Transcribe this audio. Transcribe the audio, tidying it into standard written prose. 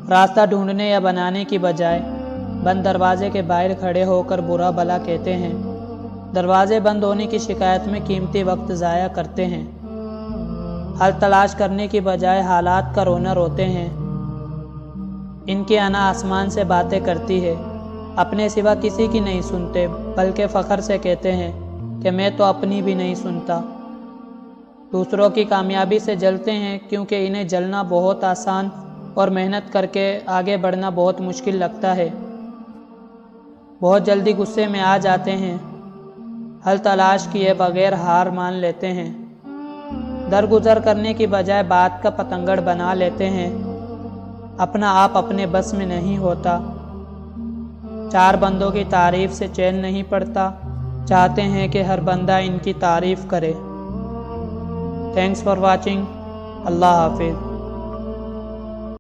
रास्ता ढूंढने या बनाने की बजाय बंद दरवाजे के बाहर खड़े होकर बुरा भला कहते हैं। दरवाजे बंद होने की शिकायत में कीमती वक्त ज़ाया करते हैं। हल तलाश करने की बजाय हालात का रोना रोते हैं। इनकी अना आसमान से बातें करती है, अपने सिवा किसी की नहीं सुनते, बल्कि फ़ख्र से कहते हैं कि मैं तो अपनी भी नहीं सुनता। दूसरों की कामयाबी से जलते हैं क्योंकि इन्हें जलना बहुत आसान और मेहनत करके आगे बढ़ना बहुत मुश्किल लगता है। बहुत जल्दी गुस्से में आ जाते हैं, हल तलाश किए बगैर हार मान लेते हैं। दरगुजर करने की बजाय बात का पतंगड़ बना लेते हैं। अपना आप अपने बस में नहीं होता। चार बंदों की तारीफ से चैन नहीं पड़ता, चाहते हैं कि हर बंदा इनकी तारीफ करे। Thanks for watching. अल्लाह हाफिज़।